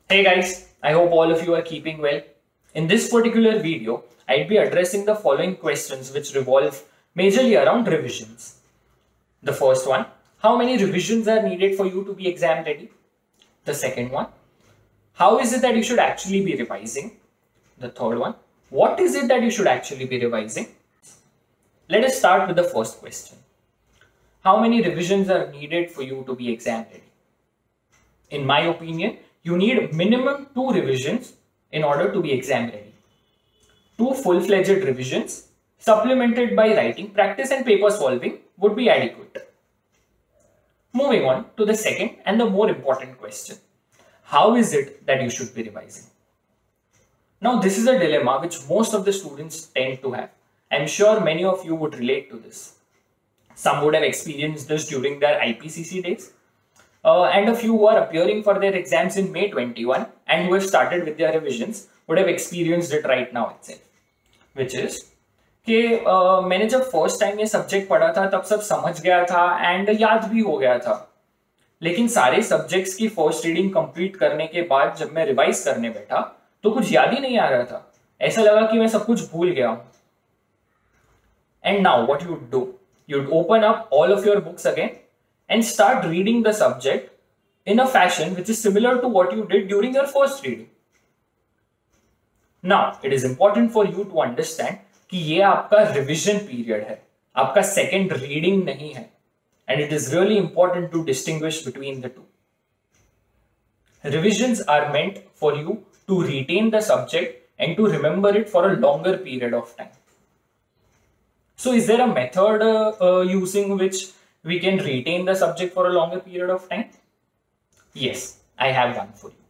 Hey guys, I hope all of you are keeping well. In this particular video, I'll be addressing the following questions which revolve majorly around revisions. The first one, how many revisions are needed for you to be exam ready? The second one, how is it that you should actually be revising? The third one, what is it that you should actually be revising? Let us start with the first question. How many revisions are needed for you to be exam ready? In my opinion, you need minimum 2 revisions in order to be exam ready. 2 full-fledged revisions supplemented by writing practice and paper solving would be adequate. Moving on to the second and the more important question. How is it that you should be revising? Now this is a dilemma which most of the students tend to have. I'm sure many of you would relate to this. Some would have experienced this during their IPCC days. And a few who are appearing for their exams in May 21 and who have started with their revisions would have experienced it right now itself. Which is कि मैंने जब first time ये subject पढ़ा था तब सब समझ गया था एंड याद भी हो गया था, लेकिन सारे सब्जेक्ट्स की फर्स्ट रीडिंग कंप्लीट करने के बाद जब मैं रिवाइज करने बैठा तो कुछ याद ही नहीं आ रहा था. ऐसा लगा कि मैं सब कुछ भूल गया हूं. And now what you do, you'd open up all of your books again and start reading the subject in a fashion which is similar to what you did during your first reading. Now, it is important for you to understand कि ये आपका revision period है, आपका second reading नहीं है, and it is really important to distinguish between the two. Revisions are meant for you to retain the subject and to remember it for a longer period of time. So is there a method using which we can retain the subject for a longer period of time? Yes, I have one for you.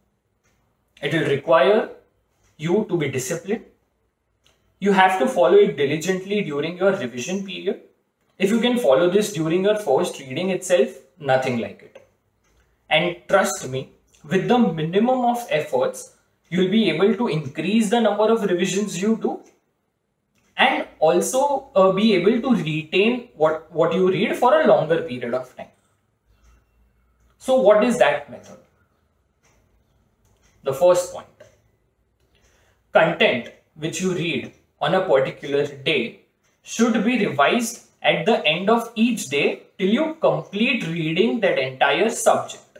It will require you to be disciplined. You have to follow it diligently during your revision period. If you can follow this during your first reading itself, nothing like it. And trust me, with the minimum of efforts, you'll be able to increase the number of revisions you do and also be able to retain what you read for a longer period of time. So what is that method? The first point. Content which you read on a particular day should be revised at the end of each day till you complete reading that entire subject.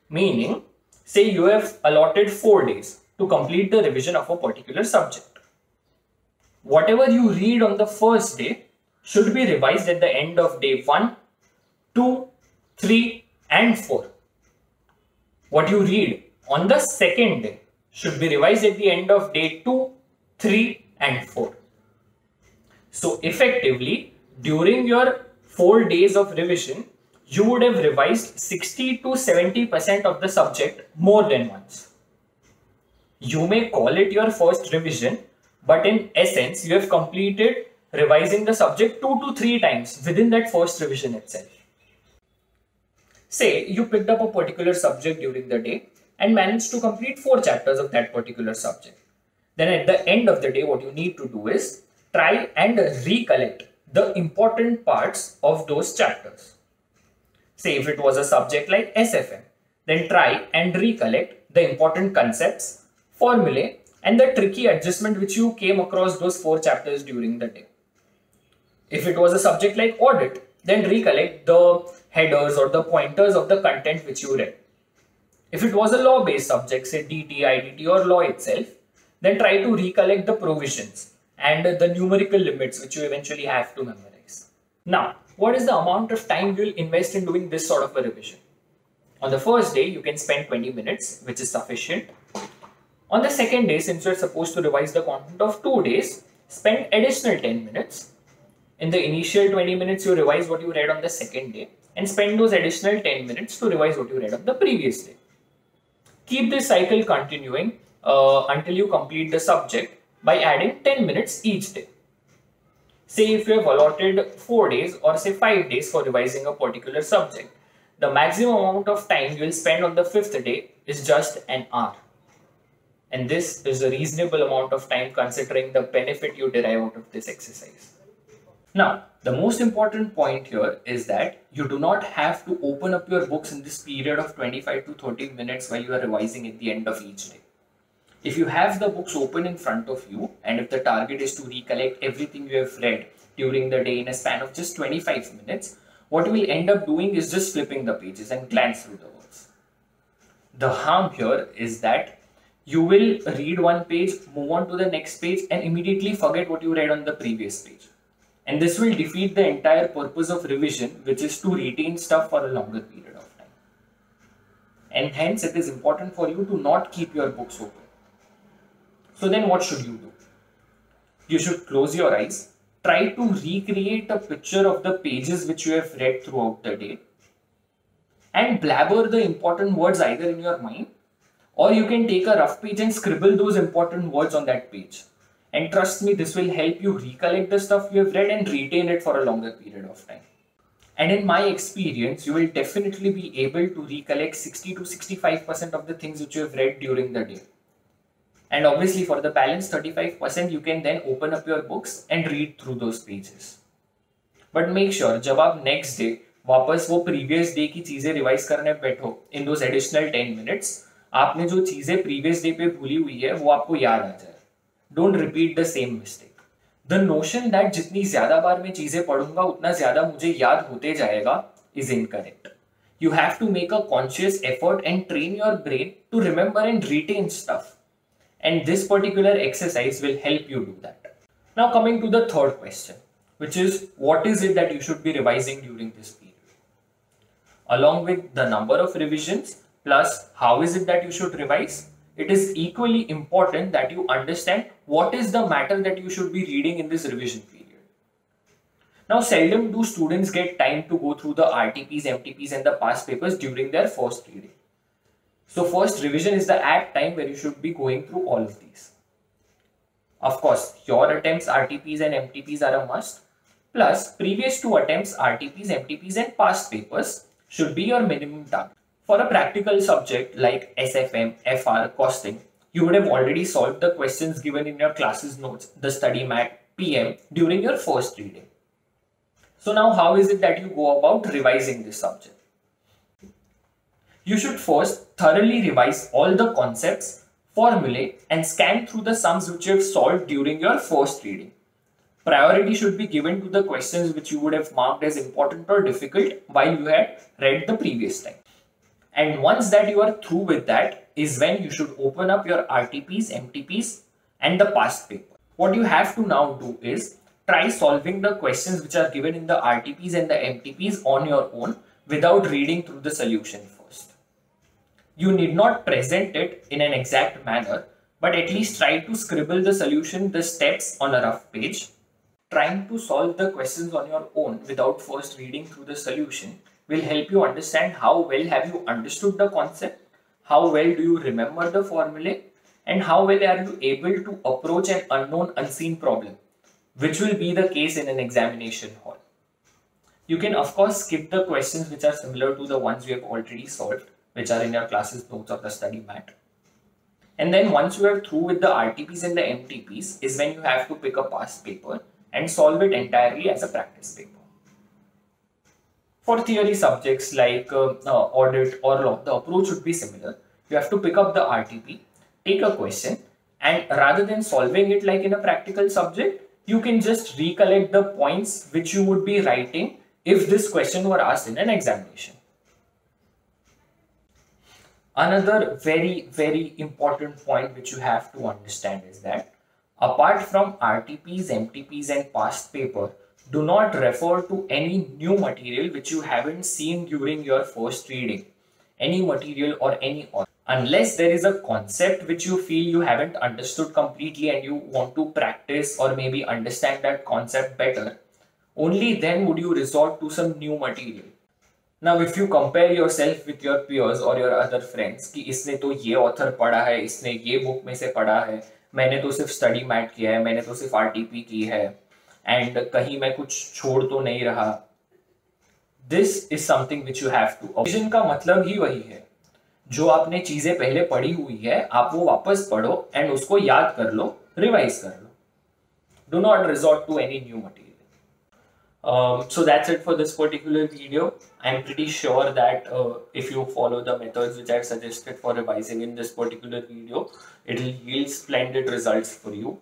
Meaning, say you have allotted 4 days to complete the revision of a particular subject. Whatever you read on the first day should be revised at the end of day 1, 2, 3 and 4. What you read on the second day should be revised at the end of day 2, 3 and 4. So effectively, during your 4 days of revision, you would have revised 60 to 70% of the subject more than once. You may call it your first revision, but in essence, you have completed revising the subject 2 to 3 times within that first revision itself. Say you picked up a particular subject during the day and managed to complete 4 chapters of that particular subject. Then at the end of the day, what you need to do is try and recollect the important parts of those chapters. Say if it was a subject like SFM, then try and recollect the important concepts, formulae, and the tricky adjustment which you came across those 4 chapters during the day. If it was a subject like audit, then recollect the headers or the pointers of the content which you read. If it was a law-based subject, say DT, IDT or law itself, then try to recollect the provisions and the numerical limits which you eventually have to memorize. Now, what is the amount of time you will invest in doing this sort of a revision? On the first day, you can spend 20 minutes, which is sufficient. On the second day, since you're supposed to revise the content of 2 days, spend additional 10 minutes. In the initial 20 minutes, you revise what you read on the second day and spend those additional 10 minutes to revise what you read on the previous day. Keep this cycle continuing until you complete the subject by adding 10 minutes each day. Say if you have allotted 4 days or say 5 days for revising a particular subject, the maximum amount of time you will spend on the 5th day is just an hour. And this is a reasonable amount of time considering the benefit you derive out of this exercise. Now, the most important point here is that you do not have to open up your books in this period of 25 to 30 minutes while you are revising at the end of each day. If you have the books open in front of you, and if the target is to recollect everything you have read during the day in a span of just 25 minutes, what you will end up doing is just flipping the pages and glance through the words. The harm here is that you will read one page, move on to the next page, and immediately forget what you read on the previous page. And this will defeat the entire purpose of revision, which is to retain stuff for a longer period of time. And hence, it is important for you to not keep your books open. So then what should you do? You should close your eyes, try to recreate a picture of the pages which you have read throughout the day, and blabber the important words either in your mind, or you can take a rough page and scribble those important words on that page. And trust me, this will help you recollect the stuff you have read and retain it for a longer period of time. And in my experience, you will definitely be able to recollect 60 to 65% of the things which you have read during the day. And obviously for the balance 35%, you can then open up your books and read through those pages. But make sure, जब आप next day वापस वो previous day की चीजें revise करने बैठो in those additional 10 minutes, आपने जो चीजें previous day पे भूली हुई है वो आपको याद आ जाए. Don't repeat the same mistake. The notion that जितनी ज्यादा बार मैं चीजें पढ़ूंगा उतना ज्यादा मुझे याद होते जाएगा is incorrect. You have to make a conscious effort and train your brain to remember and retain stuff. And this particular exercise will help you do that. Now coming to the third question, which is what is it that you should be revising during this period? Along with the number of revisions plus how is it that you should revise, it is equally important that you understand what is the matter that you should be reading in this revision period. Now, seldom do students get time to go through the RTPs, MTPs and the past papers during their first reading. So, first revision is the apt time where you should be going through all of these. Of course, your attempts, RTPs and MTPs are a must. Plus, previous 2 attempts, RTPs, MTPs and past papers should be your minimum target. For a practical subject like SFM, FR, costing, you would have already solved the questions given in your classes notes, the study mat, PM during your first reading. So now how is it that you go about revising this subject? You should first thoroughly revise all the concepts, formulae and scan through the sums which you have solved during your first reading. Priority should be given to the questions which you would have marked as important or difficult while you had read the previous time. And once that you are through with that is when you should open up your RTPs, MTPs and the past paper. What you have to now do is try solving the questions which are given in the RTPs and the MTPs on your own without reading through the solution first. You need not present it in an exact manner, but at least try to scribble the solution, the steps on a rough page. Trying to solve the questions on your own without first reading through the solution will help you understand how well have you understood the concept, how well do you remember the formulae, and how well are you able to approach an unknown, unseen problem, which will be the case in an examination hall. You can of course skip the questions which are similar to the ones you have already solved, which are in your classes notes or the study mat. And then once you are through with the RTPs and the MTPs is when you have to pick a past paper and solve it entirely as a practice paper. For theory subjects like audit or law, the approach would be similar. You have to pick up the RTP, take a question, and rather than solving it like in a practical subject, you can just recollect the points which you would be writing if this question were asked in an examination. Another very, very important point which you have to understand is that apart from RTPs, MTPs and past paper, do not refer to any new material which you haven't seen during your first reading, any material or any author. Unless there is a concept which you feel you haven't understood completely and you want to practice or maybe understand that concept better, only then would you resort to some new material. Now, if you compare yourself with your peers or your other friends कि इसने तो ये author पढ़ा है, इसने ये book में से पढ़ा है, मैंने तो सिर्फ study mat किया है, मैंने तो सिर्फ RTP की है, and कहीं मैं कुछ छोड़ तो नहीं रहा. This is something which you have to. Revision का मतलब ही वही है. जो आपने चीजें पहले पढ़ी हुई है, आप वो वापस पढ़ो and उसको याद कर लो, revise कर लो. Do not resort to any new material. So that's it for this particular video. I'm pretty sure that if you follow the methods which I've suggested for revising in this particular video, it will yield splendid results for you.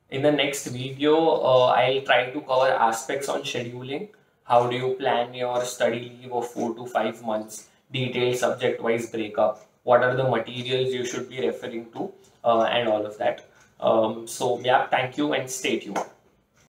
In the next video, I'll try to cover aspects on scheduling. How do you plan your study leave of 4 to 5 months? Detailed subject-wise breakup. What are the materials you should be referring to? And all of that. So yeah, thank you and stay tuned.